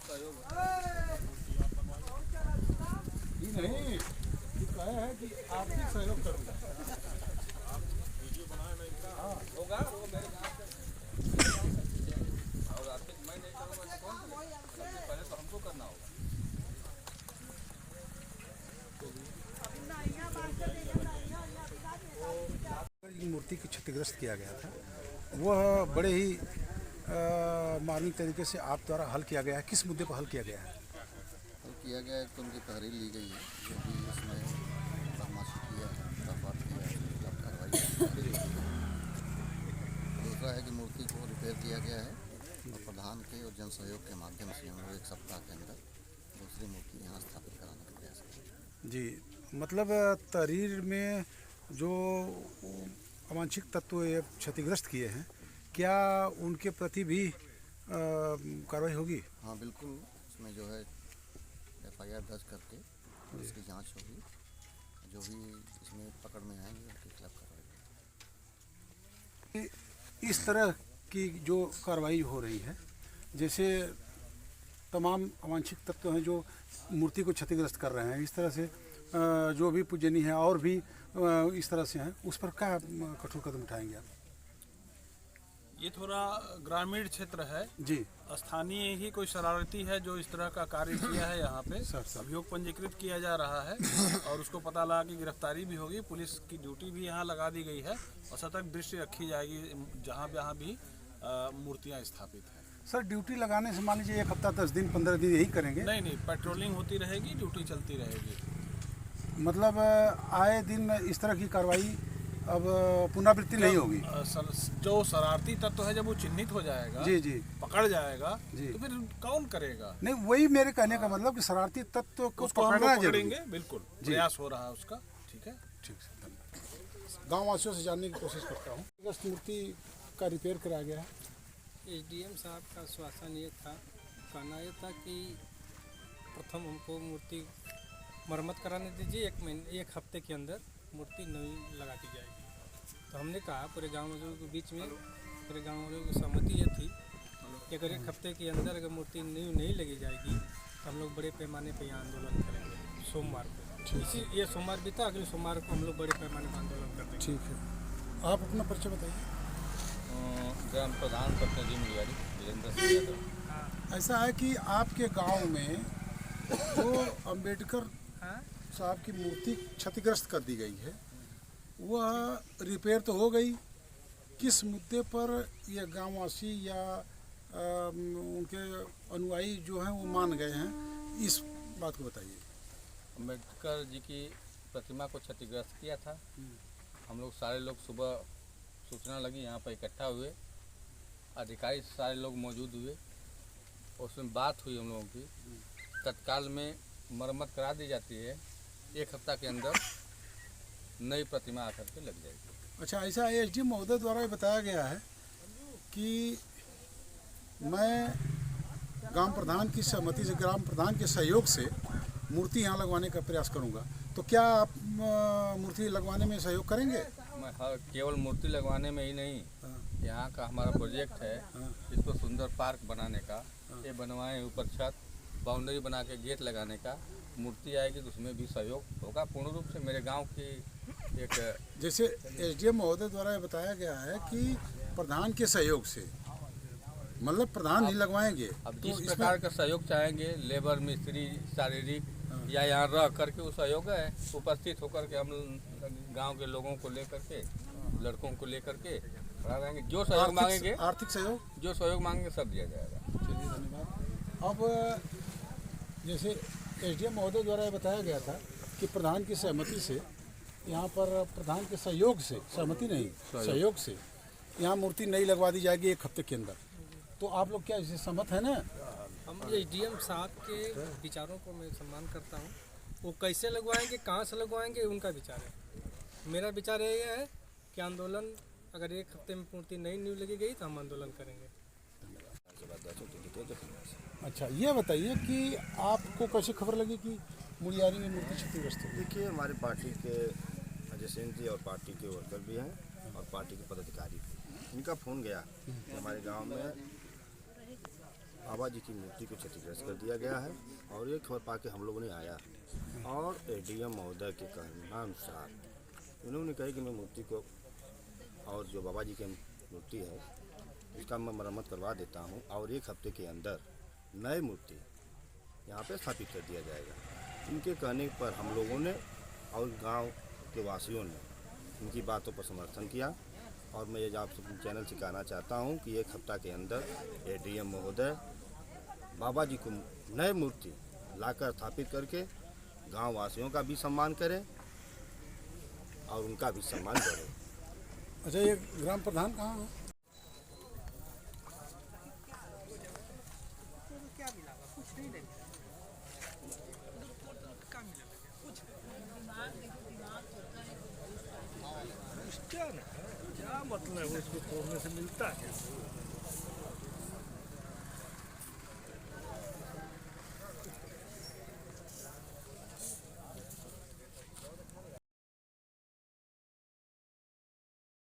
नहीं कहे है कि आर्थिक सहयोग करूँगा। आप वीडियो बनाए मैं इनका होगा वो मेरे गाँव से और आर्थिक मैं नहीं करूँगा तो कौन करेगा? सबसे पहले तो हमको करना होगा। मूर्ति की क्षतिग्रस्त किया गया था, वह बड़े ही मार्मिक तरीके से आप द्वारा हल किया गया है। किस मुद्दे पर हल किया गया है? हल किया गया है तो उनकी तहरीर ली गई है, जो भी इसमें बदमाशी किया है, तफात किया है, सब कार्रवाई दूसरा है कि मूर्ति को रिपेयर किया गया है और प्रधान के और जन सहयोग के माध्यम से हम लोग 1 सप्ताह के अंदर दूसरी मूर्ति यहाँ स्थापित कराने का प्रयास करेंगे। जी, मतलब तहरीर में जो अवांछित तत्व ये क्षतिग्रस्त किए हैं, क्या उनके प्रति भी कार्रवाई होगी? हाँ बिल्कुल, उसमें जो है FIR दर्ज करके उसकी जांच होगी, जो भी इसमें पकड़ में आएंगे उनके खिलाफ कार्रवाई। इस तरह की जो कार्रवाई हो रही है, जैसे तमाम अवांछित तत्व हैं जो मूर्ति को क्षतिग्रस्त कर रहे हैं, इस तरह से जो भी पूजनीय है और भी इस तरह से हैं, उस पर क्या कठोर कदम उठाएंगे आप? ये थोड़ा ग्रामीण क्षेत्र है जी, स्थानीय ही कोई शरारती है जो इस तरह का कार्य किया है। यहाँ पे अभियोग पंजीकृत किया जा रहा है और उसको पता लगा कि गिरफ्तारी भी होगी। पुलिस की ड्यूटी भी यहाँ लगा दी गई है और सतर्क दृष्टि रखी जाएगी जहाँ भी मूर्तियाँ स्थापित हैं। सर, ड्यूटी लगाने से मान लीजिए 1 हफ्ता 10 दिन 15 दिन यही करेंगे? नहीं, पेट्रोलिंग होती रहेगी, ड्यूटी चलती रहेगी। मतलब आए दिन इस तरह की कार्रवाई अब पुनरावृत्ति नहीं होगी? जो शरारती तत्व है जब वो चिन्हित हो जाएगा, जी जी, पकड़ जाएगा जी, तो फिर कौन करेगा? नहीं, वही मेरे कहने का मतलब कि शरारती तत्व को पकड़ना पकड़ेंगे, बिल्कुल प्रयास हो रहा है उसका। ठीक है, ठीक है, धन्यवाद। गाँव वासियों से जानने की कोशिश करता हूँ। मूर्ति का रिपेयर कराया गया है। SDM साहब का आश्वासन ये था, कहना ये था कि प्रथम हमको मूर्ति मरम्मत कराने दीजिए, 1 हफ्ते के अंदर मूर्ति नई लगा दी जाएगी। तो हमने कहा पूरे गांव वालों के बीच में, पूरे गांव वालों की सहमति ये थी कि अगर 1 हफ्ते के अंदर अगर मूर्ति नहीं लगी जाएगी तो हम लोग बड़े पैमाने पर यहाँ आंदोलन करेंगे सोमवार को। इसी ये सोमवार भी था, अगले सोमवार को हम लोग बड़े पैमाने पर आंदोलन करते हैं। ठीक है, आप अपना परिचय बताइए। ग्राम प्रधान प्रतिनिधि मुलियारी वीरेंद्र सिंह यादव। ऐसा है कि आपके गांव में जो अंबेडकर साहब की मूर्ति क्षतिग्रस्त कर दी गई है, वह रिपेयर तो हो गई, किस मुद्दे पर ये गांववासी या उनके अनुयायी जो हैं वो मान गए हैं, इस बात को बताइए। अम्बेडकर जी की प्रतिमा को क्षतिग्रस्त किया था। हम लोग सारे लोग सुबह सूचना लगी, यहाँ पर इकट्ठा हुए, अधिकारी सारे लोग मौजूद हुए, उसमें बात हुई हम लोगों की, तत्काल में मरम्मत करा दी जाती है, 1 हफ्ता के अंदर नई प्रतिमा आकर के लग जाएगी। अच्छा, ऐसा SDM महोदय द्वारा बताया गया है कि मैं ग्राम प्रधान की सहमति से, ग्राम प्रधान के सहयोग से मूर्ति यहाँ लगवाने का प्रयास करूँगा, तो क्या आप मूर्ति लगवाने में सहयोग करेंगे? मैं केवल मूर्ति लगवाने में ही नहीं, यहाँ का हमारा प्रोजेक्ट है, इसको सुंदर पार्क बनाने का, ये बनवाए, ऊपर छत बाउंड्री बना के गेट लगाने का, मूर्ति आएगी तो उसमें भी सहयोग होगा पूर्ण रूप से। मेरे गांव की एक, जैसे SDM महोदय द्वारा ये बताया गया है कि प्रधान के सहयोग से, मतलब प्रधान ही लगवाएंगे। अब जिस प्रकार का सहयोग चाहेंगे, लेबर मिस्त्री शारीरिक या यहाँ रह करके वो सहयोग है, उपस्थित होकर के हम गांव के लोगों को लेकर के, लड़कों को लेकर के करा देंगे। जो सहयोग मांगेंगे, आर्थिक सहयोग, जो सहयोग मांगेंगे सब दिया जाएगा। चलिए, धन्यवाद। अब जैसे SDM महोदय द्वारा ये बताया गया था कि प्रधान की सहमति से, यहाँ पर प्रधान के सहयोग से, सहमति नहीं सहयोग से यहाँ मूर्ति नई लगवा दी जाएगी 1 हफ्ते के अंदर, तो आप लोग क्या इससे सहमत है ना? हम SDM साहब के विचारों को मैं सम्मान करता हूँ। वो कैसे लगवाएंगे, कहाँ से लगवाएंगे, उनका विचार है। मेरा विचार ये है कि आंदोलन अगर 1 हफ्ते में मूर्ति नहीं लगी गई तो हम आंदोलन करेंगे। अच्छा, ये बताइए कि आपको कैसे खबर लगी कि मुलियारी में मूर्ति क्षतिग्रस्त है? देखिए, हमारे पार्टी के अजय सिंह जी और पार्टी के वर्कर भी हैं और पार्टी के पदाधिकारी भी, इनका फ़ोन गया कि हमारे गांव में बाबा जी की मूर्ति को क्षतिग्रस्त कर दिया गया है। और ये खबर पाके हम लोगों ने आया और एडीएम महोदय के कहनानुसार इन्होंने कहा कि मैं मूर्ति को और जो बाबा जी की मूर्ति है इसका मैं मरम्मत करवा देता हूँ और 1 हफ्ते के अंदर नई मूर्ति यहाँ पे स्थापित कर दिया जाएगा। इनके कहने पर हम लोगों ने और गांव के वासियों ने इनकी बातों पर समर्थन किया। और मैं ये आप सब चैनल से कहना चाहता हूँ कि 1 हफ्ता के अंदर एडीएम महोदय बाबा जी को नई मूर्ति लाकर स्थापित करके गांव वासियों का भी सम्मान करें और उनका भी सम्मान करें। अच्छा, ये ग्राम प्रधान कहाँ है? क्या मतलब उसको तोड़ने से मिलता है?